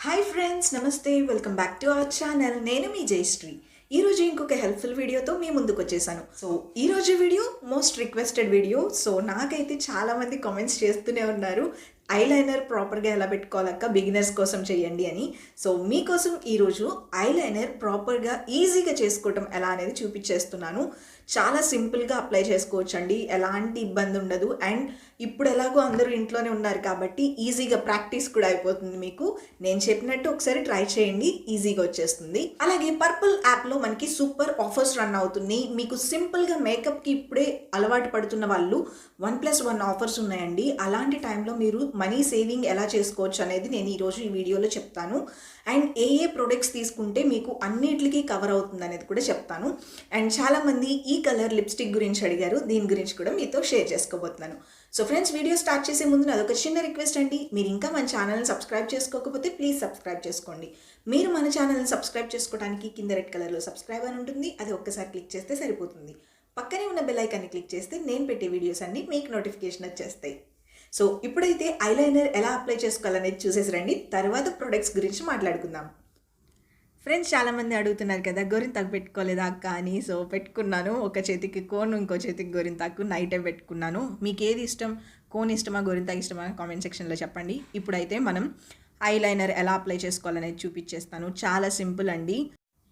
Hi friends, నమస్తే. Welcome back to our channel. నేను మీ జయశ్రీ. ఈరోజు ఇంకొక హెల్ప్ఫుల్ వీడియోతో మీ ముందుకు వచ్చేసాను. సో ఈరోజు video most requested video. So నాకైతే చాలామంది కామెంట్స్ చేస్తూనే ఉన్నారు, ఐలైనర్ ప్రాపర్గా ఎలా పెట్టుకోవాలక్క, బిగినర్స్ కోసం చేయండి అని. సో మీకోసం ఈరోజు ఐలైనర్ ప్రాపర్గా ఈజీగా చేసుకోవటం ఎలా అనేది చూపించేస్తున్నాను. చాలా సింపుల్గా అప్లై చేసుకోవచ్చు అండి, ఎలాంటి ఇబ్బంది ఉండదు. అండ్ ఇప్పుడు ఎలాగో అందరూ ఇంట్లోనే ఉన్నారు కాబట్టి ఈజీగా ప్రాక్టీస్ కూడా అయిపోతుంది మీకు. నేను చెప్పినట్టు ఒకసారి ట్రై చేయండి, ఈజీగా వచ్చేస్తుంది. అలాగే పర్పుల్ యాప్లో మనకి సూపర్ ఆఫర్స్ రన్ అవుతున్నాయి. మీకు సింపుల్గా మేకప్కి ఇప్పుడే అలవాటు పడుతున్న వాళ్ళు 1+1 ఆఫర్స్ ఉన్నాయండి. అలాంటి టైంలో మీరు మనీ సేవింగ్ ఎలా చేసుకోవచ్చు అనేది నేను ఈరోజు ఈ వీడియోలో చెప్తాను. అండ్ ఏ ప్రొడక్ట్స్ తీసుకుంటే మీకు అన్నిటికీ కవర్ అవుతుంది అనేది కూడా చెప్తాను. అండ్ చాలామంది ఈ కలర్ లిప్స్టిక్ గురించి అడిగారు, దీని గురించి కూడా మీతో షేర్ చేసుకోబోతున్నాను. సో ఫ్రెండ్స్, వీడియో స్టార్ట్ చేసే ముందు అదొక చిన్న రిక్వెస్ట్ అండి. మీరు ఇంకా మన ఛానల్ని సబ్స్క్రైబ్ చేసుకోకపోతే ప్లీజ్ సబ్స్క్రైబ్ చేసుకోండి. మీరు మన ఛానల్ని సబ్స్క్రైబ్ చేసుకోవడానికి కింద రెడ్ కలర్లో సబ్స్క్రైబ్ అని ఉంటుంది, అది ఒక్కసారి క్లిక్ చేస్తే సరిపోతుంది. పక్కనే ఉన్న బెల్ ఐకాన్ని క్లిక్ చేస్తే నేను పెట్టే వీడియోస్ అన్ని మీకు నోటిఫికేషన్ వచ్చేస్తాయి. సో ఇప్పుడైతే ఐలైనర్ ఎలా అప్లై చేసుకోవాలనేది చూసేసి రండి, తర్వాత ప్రొడక్ట్స్ గురించి మాట్లాడుకుందాం. ఫ్రెండ్స్, చాలామంది అడుగుతున్నారు కదా, గోరింతాకు పెట్టుకోలేదా అక్క అని. సో పెట్టుకున్నాను. ఒక చేతికి కోన్, ఇంకో చేతికి గోరింతాకు. నైటే పెట్టుకున్నాను. మీకు ఏది ఇష్టం, కోన్ ఇష్టమా గోరింతాకు ఇష్టమా కామెంట్ సెక్షన్లో చెప్పండి. ఇప్పుడైతే మనం ఐలైనర్ ఎలా అప్లై చేసుకోవాలనేది చూపించేస్తాను. చాలా సింపుల్ అండి.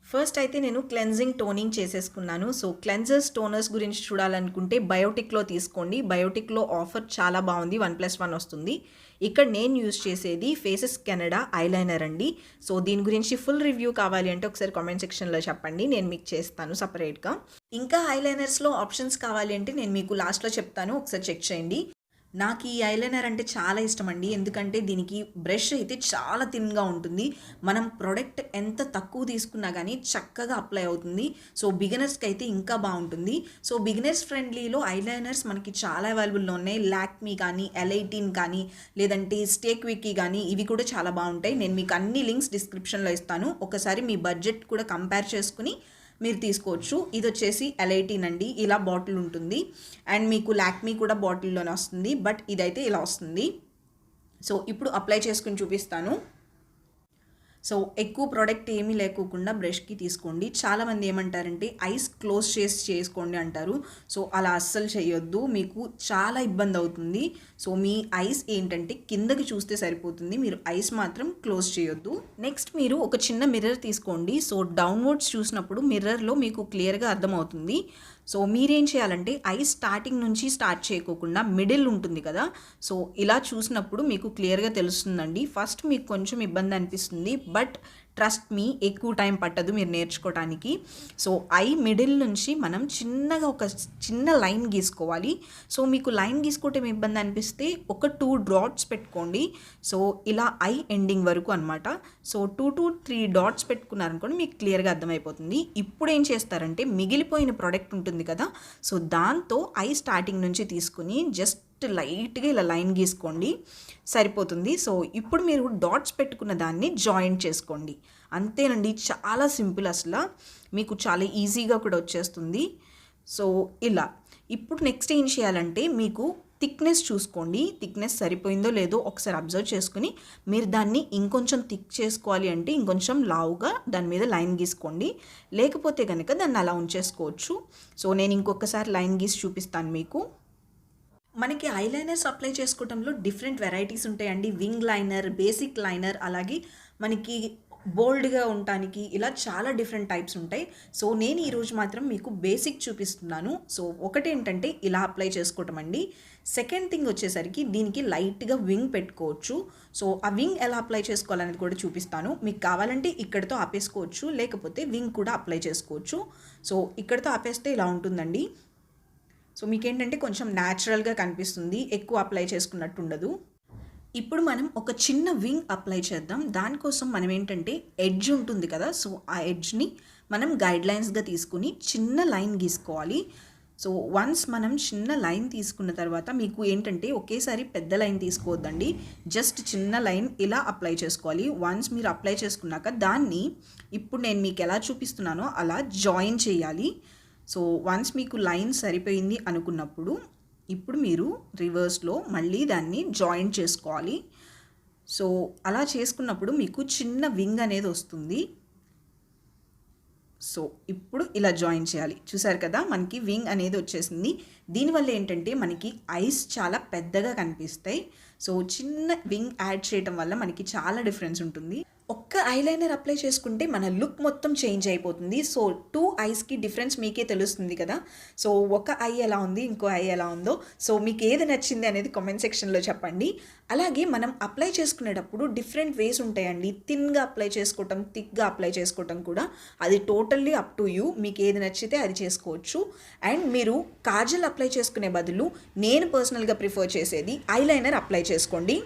ఫస్ట్ అయితే నేను క్లెన్జింగ్ టోనింగ్ చేసేసుకున్నాను. సో క్లెన్జర్స్ టోనర్స్ గురించి చూడాలనుకుంటే బయోటిక్లో తీసుకోండి. బయోటిక్లో ఆఫర్ చాలా బాగుంది, 1+1 వస్తుంది. ఇక్కడ నేను యూజ్ చేసేది ఫేసెస్ కెనడా ఐలైనర్ అండి. సో దీని గురించి ఫుల్ రివ్యూ కావాలి అంటే ఒకసారి కామెంట్ సెక్షన్లో చెప్పండి, నేను మీకు చేస్తాను సపరేట్గా. ఇంకా ఐలైనర్స్లో ఆప్షన్స్ కావాలి అంటే నేను మీకు లాస్ట్లో చెప్తాను, ఒకసారి చెక్ చేయండి. నాకు ఈ ఐలైనర్ అంటే చాలా ఇష్టం అండి, ఎందుకంటే దీనికి బ్రష్ అయితే చాలా థిన్గా ఉంటుంది. మనం ప్రోడక్ట్ ఎంత తక్కువ తీసుకున్నా కానీ చక్కగా అప్లై అవుతుంది. సో బిగినర్స్కి అయితే ఇంకా బాగుంటుంది. సో బిగినర్స్ ఫ్రెండ్లీలో ఐలైనర్స్ మనకి చాలా అవైలబుల్లో ఉన్నాయి. లాక్మీ కానీ, L18 కానీ, లేదంటే స్టేక్విక్కీ కానీ, ఇవి కూడా చాలా బాగుంటాయి. నేను మీకు అన్ని లింక్స్ డిస్క్రిప్షన్లో ఇస్తాను, ఒకసారి మీ బడ్జెట్ కూడా కంపేర్ చేసుకుని మీరు తీసుకోవచ్చు. ఇది వచ్చేసి L18 అండి, ఇలా బాటిల్ ఉంటుంది. అండ్ మీకు లాక్మీ కూడా బాటిల్లోనే వస్తుంది, బట్ ఇదైతే ఇలా వస్తుంది. సో ఇప్పుడు అప్లై చేసుకుని చూపిస్తాను. సో ఎక్కువ ప్రోడక్ట్ ఏమీ లేకోకుండా బ్రష్కి తీసుకోండి. చాలామంది ఏమంటారంటే ఐస్ క్లోజ్ చేసుకోండి అంటారు. సో అలా అస్సలు చేయొద్దు, మీకు చాలా ఇబ్బంది అవుతుంది. సో మీ ఐస్ ఏంటంటే కిందకి చూస్తే సరిపోతుంది, మీరు ఐస్ మాత్రం క్లోజ్ చేయొద్దు. నెక్స్ట్ మీరు ఒక చిన్న మిర్రర్ తీసుకోండి. సో డౌన్వర్డ్స్ చూసినప్పుడు మిర్రర్లో మీకు క్లియర్గా అర్థమవుతుంది. సో మీరేం చేయాలంటే ఐస్ స్టార్టింగ్ నుంచి స్టార్ట్ చేయకోకుండా మిడిల్ ఉంటుంది కదా, సో ఇలా చూసినప్పుడు మీకు క్లియర్గా తెలుస్తుందండి. ఫస్ట్ మీకు కొంచెం ఇబ్బంది అనిపిస్తుంది, బట్ ట్రస్ట్ మీ, ఎక్కువ టైం పట్టదు మీరు నేర్చుకోవడానికి. సో ఐ మిడిల్ నుంచి మనం చిన్నగా ఒక చిన్న లైన్ గీసుకోవాలి. సో మీకు లైన్ గీసుకోవటం ఇబ్బంది అనిపిస్తే ఒక 2 డాట్స్ పెట్టుకోండి. సో ఇలా ఐ ఎండింగ్ వరకు అనమాట. సో 2 to 3 డాట్స్ పెట్టుకున్నారనుకోండి, మీకు క్లియర్గా అర్థమైపోతుంది. ఇప్పుడు ఏం చేస్తారంటే మిగిలిపోయిన ప్రోడక్ట్ ఉంటుంది కదా, సో దాంతో ఐ స్టార్టింగ్ నుంచి తీసుకుని జస్ట్ లైట్గా ఇలా లైన్ గీసుకోండి, సరిపోతుంది. సో ఇప్పుడు మీరు డాట్స్ పెట్టుకున్న దాన్ని జాయింట్ చేసుకోండి. అంతేనండి, చాలా సింపుల్, అసలు మీకు చాలా ఈజీగా కూడా వచ్చేస్తుంది. సో ఇలా ఇప్పుడు నెక్స్ట్ ఏం చేయాలంటే మీకు థిక్నెస్ చూసుకోండి. థిక్నెస్ సరిపోయిందో లేదో ఒకసారి అబ్జర్వ్ చేసుకుని మీరు దాన్ని ఇంకొంచెం థిక్ చేసుకోవాలి అంటే ఇంకొంచెం లావుగా దాని మీద లైన్ గీసుకోండి, లేకపోతే కనుక దాన్ని అలా ఉంచేసుకోవచ్చు. సో నేను ఇంకొకసారి లైన్ గీసి చూపిస్తాను మీకు. మనకి ఐలైనర్స్ అప్లై చేసుకోవడంలో డిఫరెంట్ వెరైటీస్ ఉంటాయండి. వింగ్ లైనర్, బేసిక్ లైనర్, అలాగే మనకి బోల్డ్గా ఉండటానికి ఇలా చాలా డిఫరెంట్ టైప్స్ ఉంటాయి. సో నేను ఈరోజు మాత్రం మీకు బేసిక్ చూపిస్తున్నాను. సో ఒకటి ఏంటంటే ఇలా అప్లై చేసుకోవటం అండి. సెకండ్ థింగ్ వచ్చేసరికి దీనికి లైట్గా వింగ్ పెట్టుకోవచ్చు. సో ఆ వింగ్ ఎలా అప్లై చేసుకోవాలనేది కూడా చూపిస్తాను. మీకు కావాలంటే ఇక్కడితో ఆపేసుకోవచ్చు, లేకపోతే వింగ్ కూడా అప్లై చేసుకోవచ్చు. సో ఇక్కడితో ఆపేస్తే ఇలా ఉంటుందండి. సో మీకేంటంటే కొంచెం న్యాచురల్గా కనిపిస్తుంది, ఎక్కువ అప్లై చేసుకున్నట్టు ఉండదు. ఇప్పుడు మనం ఒక చిన్న వింగ్ అప్లై చేద్దాం. దానికోసం మనం ఏంటంటే ఎడ్జ్ ఉంటుంది కదా, సో ఆ ఎడ్జ్ని మనం గైడ్లైన్స్గా తీసుకుని చిన్న లైన్ గీసుకోవాలి. సో వన్స్ మనం చిన్న లైన్ తీసుకున్న తర్వాత మీకు ఏంటంటే ఒకేసారి పెద్ద లైన్ తీసుకోవద్దండి, జస్ట్ చిన్న లైన్ ఇలా అప్లై చేసుకోవాలి. వన్స్ మీరు అప్లై చేసుకున్నాక దాన్ని ఇప్పుడు నేను మీకు ఎలా చూపిస్తున్నానో అలా జాయిన్ చేయాలి. సో వన్స్ మీకు లైన్ సరిపోయింది అనుకున్నప్పుడు ఇప్పుడు మీరు రివర్స్లో మళ్ళీ దాన్ని జాయిన్ చేసుకోవాలి. సో అలా చేసుకున్నప్పుడు మీకు చిన్న వింగ్ అనేది వస్తుంది. సో ఇప్పుడు ఇలా జాయిన్ చేయాలి. చూసారు కదా, మనకి వింగ్ అనేది వచ్చేసింది. దీనివల్ల ఏంటంటే మనకి ఐస్ చాలా పెద్దగా కనిపిస్తాయి. సో చిన్న వింగ్ యాడ్ చేయడం వల్ల మనకి చాలా డిఫరెన్స్ ఉంటుంది. ఒక్క ఐలైనర్ అప్లై చేసుకుంటే మన లుక్ మొత్తం చేంజ్ అయిపోతుంది. సో 2 ఐస్కి డిఫరెన్స్ మీకే తెలుస్తుంది కదా. సో ఒక ఐ ఎలా ఉంది, ఇంకో ఐ ఎలా ఉందో, సో మీకు ఏది నచ్చింది అనేది కామెంట్ సెక్షన్లో చెప్పండి. అలాగే మనం అప్లై చేసుకునేటప్పుడు డిఫరెంట్ వేస్ ఉంటాయండి. థిన్గా అప్లై చేసుకోవటం, థిక్గా అప్లై చేసుకోవటం కూడా, అది టోటల్లీ అప్ టు యూ. మీకు ఏది నచ్చితే అది చేసుకోవచ్చు. అండ్ మీరు కాజల్ అప్లై చేసుకునే బదులు నేను పర్సనల్గా ప్రిఫర్ చేసేది ఐలైనర్ అప్లై చేసుకోండి.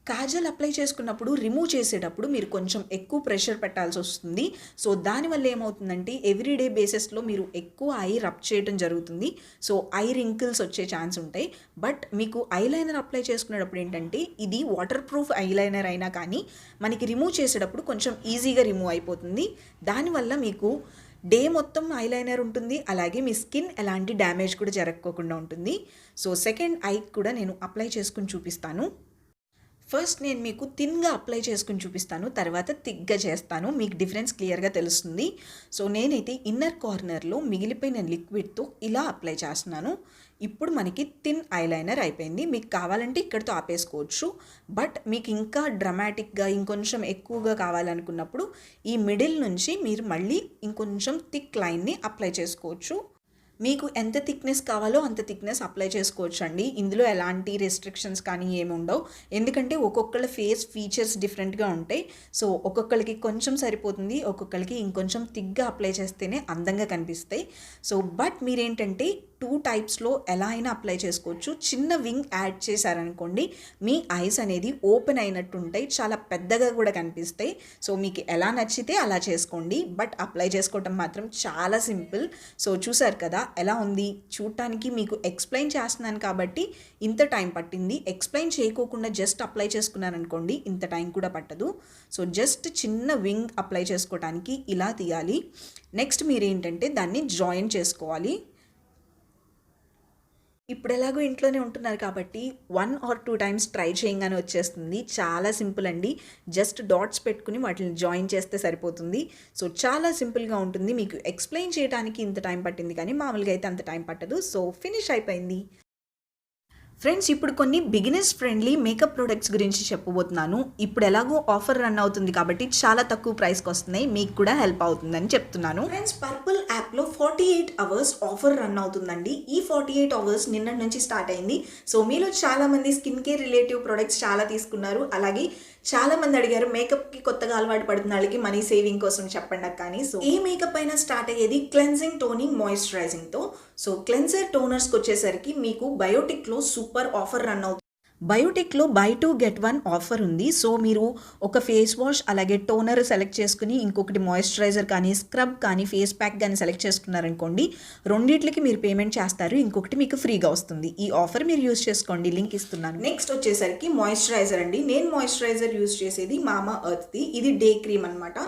కాజల్ అప్లై చేసుకున్నప్పుడు రిమూవ్ చేసేటప్పుడు మీరు కొంచెం ఎక్కువ ప్రెషర్ పెట్టాల్సి వస్తుంది. సో దానివల్ల ఏమవుతుందంటే ఎవ్రీడే బేసిస్లో మీరు ఎక్కువ ఐ రబ్ చేయడం జరుగుతుంది. సో ఐ రింకిల్స్ వచ్చే ఛాన్స్ ఉంటాయి. బట్ మీకు ఐలైనర్ అప్లై చేసుకునేటప్పుడు ఏంటంటే ఇది వాటర్ ప్రూఫ్ ఐలైనర్ అయినా కానీ మనకి రిమూవ్ చేసేటప్పుడు కొంచెం ఈజీగా రిమూవ్ అయిపోతుంది. దానివల్ల మీకు డే మొత్తం ఐలైనర్ ఉంటుంది. అలాగే మీ స్కిన్ ఎలాంటి డ్యామేజ్ కూడా జరగకోకుండా ఉంటుంది. సో సెకండ్ ఐ కూడా నేను అప్లై చేసుకుని చూపిస్తాను. ఫస్ట్ నేను మీకు థిన్గా అప్లై చేసుకుని చూపిస్తాను, తర్వాత థిక్గా చేస్తాను. మీకు డిఫరెన్స్ క్లియర్గా తెలుస్తుంది. సో నేనైతే ఇన్నర్ కార్నర్లో మిగిలిపోయిన లిక్విడ్తో ఇలా అప్లై చేస్తున్నాను. ఇప్పుడు మనకి థిన్ ఐలైనర్ అయిపోయింది. మీకు కావాలంటే ఇక్కడితో ఆపేసుకోవచ్చు. బట్ మీకు ఇంకా డ్రమాటిక్గా ఇంకొంచెం ఎక్కువగా కావాలనుకున్నప్పుడు ఈ మిడిల్ నుంచి మీరు మళ్ళీ ఇంకొంచెం థిక్ లైన్ని అప్లై చేసుకోవచ్చు. మీకు ఎంత థిక్నెస్ కావాలో అంత థిక్నెస్ అప్లై చేసుకోవచ్చు అండి. ఇందులో ఎలాంటి రెస్ట్రిక్షన్స్ కానీ ఏమి ఉండవు. ఎందుకంటే ఒక్కొక్కళ్ళ ఫేస్ ఫీచర్స్ డిఫరెంట్గా ఉంటాయి. సో ఒక్కొక్కరికి కొంచెం సరిపోతుంది, ఒక్కొక్కరికి ఇంకొంచెం థిక్గా అప్లై చేస్తేనే అందంగా కనిపిస్తాయి. సో బట్ మీరేంటంటే 2 టైప్స్లో ఎలా అయినా అప్లై చేసుకోవచ్చు. చిన్న వింగ్ యాడ్ చేశారనుకోండి, మీ ఐస్ అనేది ఓపెన్ అయినట్టు ఉంటాయి, చాలా పెద్దగా కూడా కనిపిస్తాయి. సో మీకు ఎలా నచ్చితే అలా చేసుకోండి. బట్ అప్లై చేసుకోవటం మాత్రం చాలా సింపుల్. సో చూసారు కదా ఎలా ఉంది. చూడటానికి మీకు ఎక్స్ప్లెయిన్ చేస్తున్నాను కాబట్టి ఇంత టైం పట్టింది. ఎక్స్ప్లెయిన్ చేయకోకుండా జస్ట్ అప్లై చేసుకున్నాను అనుకోండి, ఇంత టైం కూడా పట్టదు. సో జస్ట్ చిన్న వింగ్ అప్లై చేసుకోవడానికి ఇలా తీయాలి. నెక్స్ట్ మీరేంటంటే దాన్ని జాయిన్ చేసుకోవాలి. ఇప్పుడు ఎలాగో ఇంట్లోనే ఉంటున్నారు కాబట్టి 1 or 2 టైమ్స్ ట్రై చేయగానే వచ్చేస్తుంది. చాలా సింపుల్ అండి. జస్ట్ డాట్స్ పెట్టుకుని వాటిని జాయిన్ చేస్తే సరిపోతుంది. సో చాలా సింపుల్గా ఉంటుంది. మీకు ఎక్స్ప్లెయిన్ చేయడానికి ఇంత టైం పట్టింది కానీ మామూలుగా అయితే అంత టైం పట్టదు. సో ఫినిష్ అయిపోయింది. ఫ్రెండ్స్, ఇప్పుడు కొన్ని బిగినర్స్ ఫ్రెండ్లీ మేకప్ ప్రొడక్ట్స్ గురించి చెప్పబోతున్నాను. ఇప్పుడు ఎలాగో ఆఫర్ రన్ అవుతుంది కాబట్టి చాలా తక్కువ ప్రైస్కి వస్తున్నాయి. మీకు కూడా హెల్ప్ అవుతుందని చెప్తున్నాను. ఫ్రెండ్స్, పర్పుల్ యాప్లో 48 hours ఆఫర్ రన్ అవుతుందండి. ఈ 48 hours నిన్నటి నుంచి స్టార్ట్ అయింది. సో మీలో చాలామంది స్కిన్ కేర్ రిలేటివ్ ప్రొడక్ట్స్ చాలా తీసుకున్నారు. అలాగే చాలామంది అడిగారు మేకప్కి కొత్తగా అలవాటు పడుతున్న వాళ్ళకి మనీ సేవింగ్ కోసం చెప్పండి కానీ. సో ఏ మేకప్ అయినా స్టార్ట్ అయ్యేది క్లెన్జింగ్, టోనింగ్, మాయిశ్చరైజింగ్తో. సో క్లెన్జర్, టోనర్స్కి వచ్చేసరికి మీకు బయోటిక్లో సూపర్ ఆఫర్ రన్ అవుతుంది. బయోటిక్లో బై 2 get 1 ఆఫర్ ఉంది. సో మీరు ఒక ఫేస్ వాష్ అలాగే టోనర్ సెలెక్ట్ చేసుకుని ఇంకొకటి మాయిశ్చరైజర్ కానీ స్క్రబ్ కానీ ఫేస్ ప్యాక్ కానీ సెలెక్ట్ చేసుకున్నారనుకోండి, రెండిట్లకి మీరు పేమెంట్ చేస్తారు, ఇంకొకటి మీకు ఫ్రీగా వస్తుంది. ఈ ఆఫర్ మీరు యూజ్ చేసుకోండి, లింక్ ఇస్తున్నాను. నెక్స్ట్ వచ్చేసరికి మాయిశ్చరైజర్ అండి. నేను మాయిశ్చరైజర్ యూజ్ చేసేది మామా ఎర్త్ది. ఇది డే క్రీమ్ అనమాట.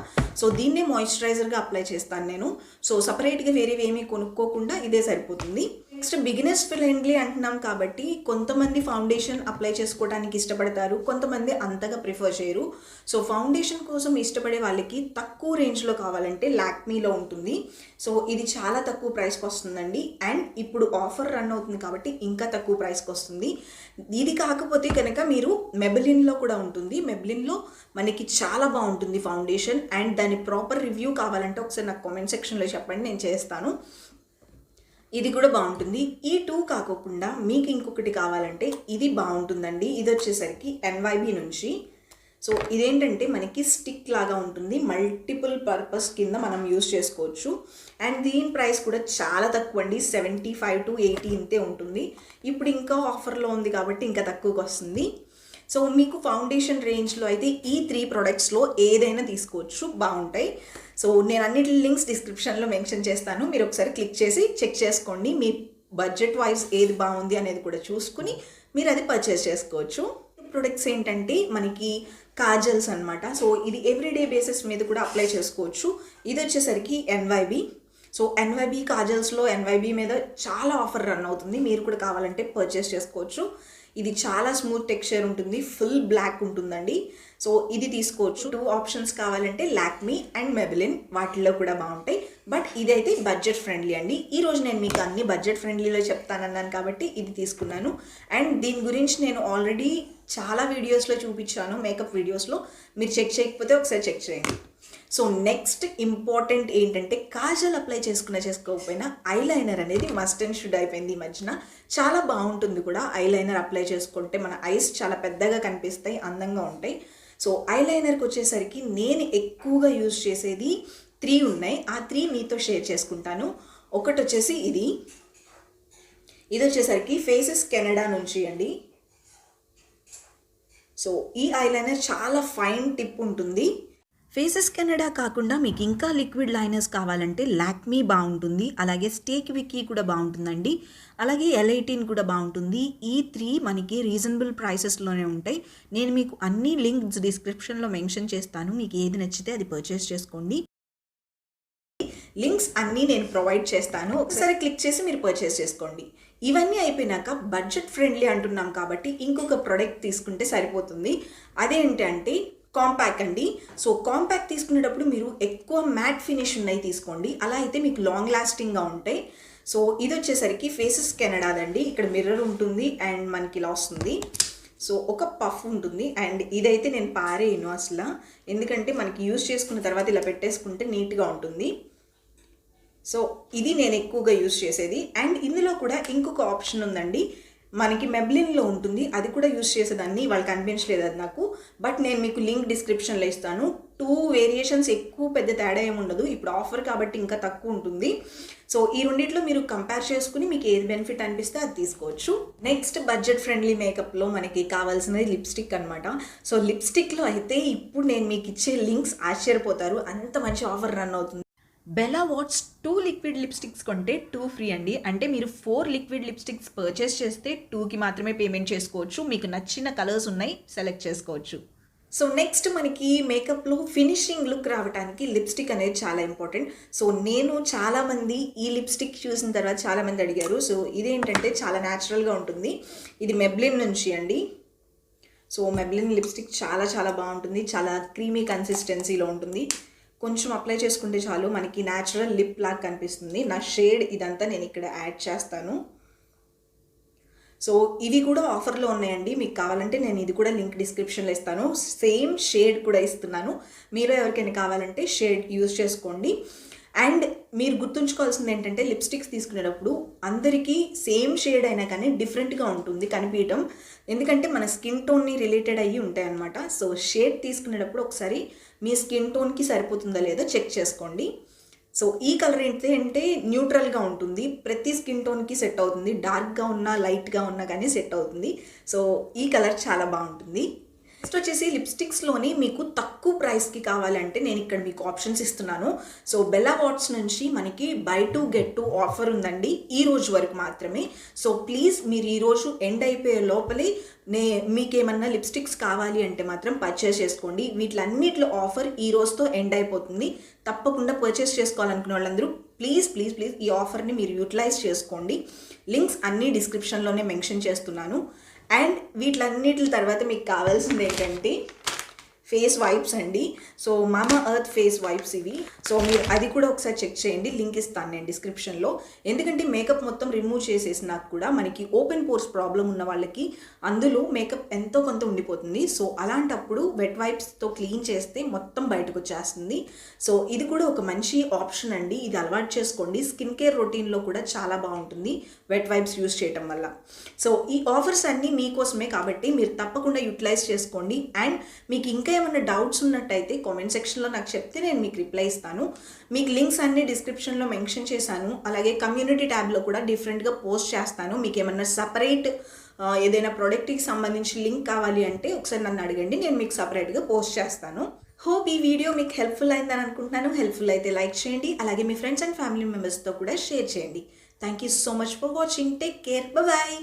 సో దీన్నే మాయిశ్చరైజర్గా అప్లై చేస్తాను నేను. సో సపరేట్గా వేరేవి ఏమీ కొనుక్కోకుండా ఇదే సరిపోతుంది. నెక్స్ట్ బిగినర్స్ ఫ్రెండ్లీ అంటున్నాం కాబట్టి కొంతమంది ఫౌండేషన్ అప్లై చేసుకోవడానికి ఇష్టపడతారు, కొంతమంది అంతగా ప్రిఫర్ చేయరు. సో ఫౌండేషన్ కోసం ఇష్టపడే వాళ్ళకి తక్కువ రేంజ్లో కావాలంటే లాక్మీలో ఉంటుంది. సో ఇది చాలా తక్కువ ప్రైస్కి వస్తుందండి. అండ్ ఇప్పుడు ఆఫర్ రన్ అవుతుంది కాబట్టి ఇంకా తక్కువ ప్రైస్కి వస్తుంది. ఇది కాకపోతే కనుక మీరు మెబెలిన్లో కూడా ఉంటుంది. మెబెలిన్లో మనకి చాలా బాగుంటుంది ఫౌండేషన్. అండ్ దాని ప్రాపర్ రివ్యూ కావాలంటే ఒకసారి నాకు కామెంట్ సెక్షన్లో చెప్పండి, నేను చేస్తాను. ఇది కూడా బాగుంటుంది. ఈ 2 కాకుండా మీకు ఇంకొకటి కావాలంటే ఇది బాగుంటుందండి. ఇది వచ్చేసరికి NYB నుంచి. సో ఇదేంటంటే మనకి స్టిక్ లాగా ఉంటుంది, మల్టిపుల్ పర్పస్ కింద మనం యూజ్ చేసుకోవచ్చు. అండ్ దీని ప్రైస్ కూడా చాలా తక్కువ అండి, 75 to 80 ఇంతే ఉంటుంది. ఇప్పుడు ఇంకా ఆఫర్లో ఉంది కాబట్టి ఇంకా తక్కువకి వస్తుంది. సో మీకు ఫౌండేషన్ రేంజ్లో అయితే ఈ 3 ప్రొడక్ట్స్లో ఏదైనా తీసుకోవచ్చు, బాగుంటాయి. సో నేను అన్నిటి లింక్స్ డిస్క్రిప్షన్లో మెన్షన్ చేస్తాను, మీరు ఒకసారి క్లిక్ చేసి చెక్ చేసుకోండి. మీ బడ్జెట్ వైజ్ ఏది బాగుంది అనేది కూడా చూసుకుని మీరు అది పర్చేస్ చేసుకోవచ్చు. ప్రొడక్ట్స్ ఏంటంటే మనకి కాజల్స్ అనమాట. సో ఇది ఎవ్రీడే బేసిస్ మీద కూడా అప్లై చేసుకోవచ్చు. ఇది వచ్చేసరికి NYB. సో NYB కాజల్స్లో NYB మీద చాలా ఆఫర్ రన్ అవుతుంది, మీరు కూడా కావాలంటే పర్చేస్ చేసుకోవచ్చు. ఇది చాలా స్మూత్ టెక్స్చర్ ఉంటుంది, ఫుల్ బ్లాక్ ఉంటుందండి. సో ఇది తీసుకోవచ్చు. 2 ఆప్షన్స్ కావాలంటే లాక్మీ అండ్ మెబిలిన్, వాటిల్లో కూడా బాగుంటాయి. బట్ ఇదైతే బడ్జెట్ ఫ్రెండ్లీ అండి. ఈరోజు నేను మీకు అన్ని బడ్జెట్ ఫ్రెండ్లీలో చెప్తానన్నాను కాబట్టి ఇది తీసుకున్నాను. అండ్ దీని గురించి నేను ఆల్రెడీ చాలా వీడియోస్లో చూపించాను, మేకప్ వీడియోస్లో. మీరు చెక్ చేయకపోతే ఒకసారి చెక్ చేయండి. సో నెక్స్ట్ ఇంపార్టెంట్ ఏంటంటే, కాజల్ అప్లై చేసుకోకపోయినా ఐలైనర్ అనేది మస్ట్ అండ్ షుడ్ అయిపోయింది ఈ మధ్యన. చాలా బాగుంటుంది కూడా ఐలైనర్ అప్లై చేసుకుంటే. మన ఐస్ చాలా పెద్దగా కనిపిస్తాయి, అందంగా ఉంటాయి. సో ఐలైనర్కి వచ్చేసరికి నేను ఎక్కువగా యూజ్ చేసేది 3 ఉన్నాయి. ఆ 3 మీతో షేర్ చేసుకుంటాను. ఒకటి వచ్చేసి ఇది వచ్చేసరికి ఫేసెస్ కెనడా నుంచి అండి. సో ఈ ఐలైనర్ చాలా ఫైన్ టిప్ ఉంటుంది. ఫేసెస్ కెనడా కాకుండా మీకు ఇంకా లిక్విడ్ లైనర్స్ కావాలంటే లాక్మీ బాగుంటుంది, అలాగే స్టేక్ విక్కీ కూడా బాగుంటుందండి, అలాగే L18 కూడా బాగుంటుంది. ఈ 3 మనకి రీజనబుల్ ప్రైసెస్లోనే ఉంటాయి. నేను మీకు అన్ని లింక్స్ డిస్క్రిప్షన్లో మెన్షన్ చేస్తాను. మీకు ఏది నచ్చితే అది పర్చేస్ చేసుకోండి. లింక్స్ అన్నీ నేను ప్రొవైడ్ చేస్తాను, ఒకసారి క్లిక్ చేసి మీరు పర్చేస్ చేసుకోండి. ఇవన్నీ అయిపోయినాక బడ్జెట్ ఫ్రెండ్లీ అంటున్నాం కాబట్టి ఇంకొక ప్రోడక్ట్ తీసుకుంటే సరిపోతుంది. అదేంటంటే కాంపాక్ట్ అండి. సో కాంపాక్ట్ తీసుకునేటప్పుడు మీరు ఎక్కువ మ్యాట్ ఫినిష్ ఉన్నాయి తీసుకోండి, అలా అయితే మీకు లాంగ్ లాస్టింగ్గా ఉంటాయి. సో ఇది వచ్చేసరికి ఫేసెస్ కెనడాదండి. ఇక్కడ మిర్రర్ ఉంటుంది అండ్ మనకి ఇలా వస్తుంది. సో ఒక పఫ్ ఉంటుంది. అండ్ ఇదైతే నేను పారేయను అసలు, ఎందుకంటే మనకి యూజ్ చేసుకున్న తర్వాత ఇలా పెట్టేసుకుంటే నీట్గా ఉంటుంది. సో ఇది నేను ఎక్కువగా యూజ్ చేసేది. అండ్ ఇందులో కూడా ఇంకొక ఆప్షన్ ఉందండి, మనకి మెబ్లిన్లో ఉంటుంది, అది కూడా యూజ్ చేసేదాన్ని, వాళ్ళు కనిపించలేదు అది నాకు. బట్ నేను మీకు లింక్ డిస్క్రిప్షన్లో ఇస్తాను. 2 వేరియేషన్స్, ఎక్కువ పెద్ద తేడా ఏమి ఉండదు. ఇప్పుడు ఆఫర్ కాబట్టి ఇంకా తక్కువ ఉంటుంది. సో ఈ రెండిట్లో మీరు కంపేర్ చేసుకుని మీకు ఏది బెనిఫిట్ అనిపిస్తే అది తీసుకోవచ్చు. నెక్స్ట్ బడ్జెట్ ఫ్రెండ్లీ మేకప్లో మనకి కావాల్సినది లిప్స్టిక్ అనమాట. సో లిప్స్టిక్లో అయితే ఇప్పుడు నేను మీకు ఇచ్చే లింక్స్ ఆశ్చర్యపోతారు, అంత మంచి ఆఫర్ రన్ అవుతుంది. బెలా వాట్స్ 2 లిక్విడ్ లిప్స్టిక్స్ కొంటే 2 ఫ్రీ అండి. అంటే మీరు 4 లిక్విడ్ లిప్స్టిక్స్ పర్చేస్ చేస్తే 2కి మాత్రమే పేమెంట్ చేసుకోవచ్చు. మీకు నచ్చిన కలర్స్ ఉన్నాయి, సెలెక్ట్ చేసుకోవచ్చు. సో నెక్స్ట్ మనకి మేకప్లో ఫినిషింగ్ లుక్ రావడానికి లిప్స్టిక్ అనేది చాలా ఇంపార్టెంట్. సో నేను చాలామంది ఈ లిప్స్టిక్ చూసిన తర్వాత చాలామంది అడిగారు. సో ఇదేంటంటే చాలా న్యాచురల్గా ఉంటుంది. ఇది మెబ్లిన్ నుంచి అండి. సో మెబ్లిన్ లిప్స్టిక్ చాలా చాలా బాగుంటుంది, చాలా క్రీమీ కన్సిస్టెన్సీలో ఉంటుంది. కొంచెం అప్లై చేసుకుంటే చాలు మనకి న్యాచురల్ లిప్ లాగా కనిపిస్తుంది. నా షేడ్ ఇదంతా నేను ఇక్కడ యాడ్ చేస్తాను. సో ఇవి కూడా ఆఫర్లో ఉన్నాయండి, మీకు కావాలంటే నేను ఇది కూడా లింక్ డిస్క్రిప్షన్లో ఇస్తాను. సేమ్ షేడ్ కూడా ఇస్తున్నాను, మీరు ఎవరికైనా కావాలంటే షేడ్ యూజ్ చేసుకోండి. అండ్ మీరు గుర్తుంచుకోవాల్సింది ఏంటంటే, లిప్స్టిక్స్ తీసుకునేటప్పుడు అందరికీ సేమ్ షేడ్ అయినా కానీ డిఫరెంట్గా ఉంటుంది కనిపించడం, ఎందుకంటే మన స్కిన్ టోన్ని రిలేటెడ్ అయ్యి ఉంటాయి అన్నమాట. సో షేడ్ తీసుకునేటప్పుడు ఒకసారి మీ స్కిన్ టోన్కి సరిపోతుందా లేదో చెక్ చేసుకోండి. సో ఈ కలర్ ఏంటంటే న్యూట్రల్గా ఉంటుంది, ప్రతి స్కిన్ టోన్కి సెట్ అవుతుంది. డార్క్గా ఉన్నా లైట్గా ఉన్నా కానీ సెట్ అవుతుంది. సో ఈ కలర్ చాలా బాగుంటుంది. నెక్స్ట్ వచ్చేసి లిప్స్టిక్స్లోని మీకు తక్కువ ప్రైస్కి కావాలంటే నేను ఇక్కడ మీకు ఆప్షన్స్ ఇస్తున్నాను. సో బెలా వాట్స్ నుంచి మనకి బై 2 get 2 ఆఫర్ ఉందండి, ఈ రోజు వరకు మాత్రమే. సో ప్లీజ్ మీరు ఈరోజు ఎండ్ అయిపోయే లోపలే మీకేమన్నా లిప్స్టిక్స్ కావాలి అంటే మాత్రం పర్చేస్ చేసుకోండి. వీటిలన్నిటిలో ఆఫర్ ఈ రోజుతో ఎండ్ అయిపోతుంది. తప్పకుండా పర్చేస్ చేసుకోవాలనుకునే వాళ్ళందరూ ప్లీజ్ ప్లీజ్ ప్లీజ్ ఈ ఆఫర్ని మీరు యూటిలైజ్ చేసుకోండి. లింక్స్ అన్నీ డిస్క్రిప్షన్లోనే మెన్షన్ చేస్తున్నాను. అండ్ వీటిలన్నిటి తర్వాత మీకు కావాల్సింది ఏంటంటే ఫేస్ వైప్స్ అండి. సో మామా ఎర్త్ ఫేస్ వైప్స్ ఇవి. సో మీరు అది కూడా ఒకసారి చెక్ చేయండి, లింక్ ఇస్తాను నేను డిస్క్రిప్షన్లో. ఎందుకంటే మేకప్ మొత్తం రిమూవ్ చేసేసినాక కూడా మనకి ఓపెన్ పోర్స్ ప్రాబ్లం ఉన్న వాళ్ళకి అందులో మేకప్ ఎంతో కొంత ఉండిపోతుంది. సో అలాంటప్పుడు వెట్ వైప్స్తో క్లీన్ చేస్తే మొత్తం బయటకు వచ్చేస్తుంది. సో ఇది కూడా ఒక మంచి ఆప్షన్ అండి, ఇది అలవాటు చేసుకోండి. స్కిన్ కేర్ రొటీన్లో కూడా చాలా బాగుంటుంది వెట్ వైప్స్ యూజ్ చేయడం వల్ల. సో ఈ ఆఫర్స్ అన్నీ మీకోసమే కాబట్టి మీరు తప్పకుండా యూటిలైజ్ చేసుకోండి. అండ్ మీకు ఇంకా ఏమైనా డౌట్స్ ఉన్నట్టయితే కామెంట్ సెక్షన్లో నాకు చెప్తే నేను మీకు రిప్లై ఇస్తాను. మీకు లింక్స్ అన్ని డిస్క్రిప్షన్లో మెన్షన్ చేశాను. అలాగే కమ్యూనిటీ ట్యాబ్లో కూడా డిఫరెంట్గా పోస్ట్ చేస్తాను. మీకు ఏమన్నా సపరేట్ ఏదైనా ప్రోడక్ట్కి సంబంధించి లింక్ కావాలి అంటే ఒకసారి నన్ను అడగండి, నేను మీకు సపరేట్గా పోస్ట్ చేస్తాను. హోప్ ఈ వీడియో మీకు హెల్ప్ఫుల్ అయిందని అనుకుంటున్నాను. హెల్ప్ఫుల్ అయితే లైక్ చేయండి, అలాగే మీ ఫ్రెండ్స్ అండ్ ఫ్యామిలీ మెంబర్స్తో కూడా షేర్ చేయండి. Thank you so much for watching. Take care, bye.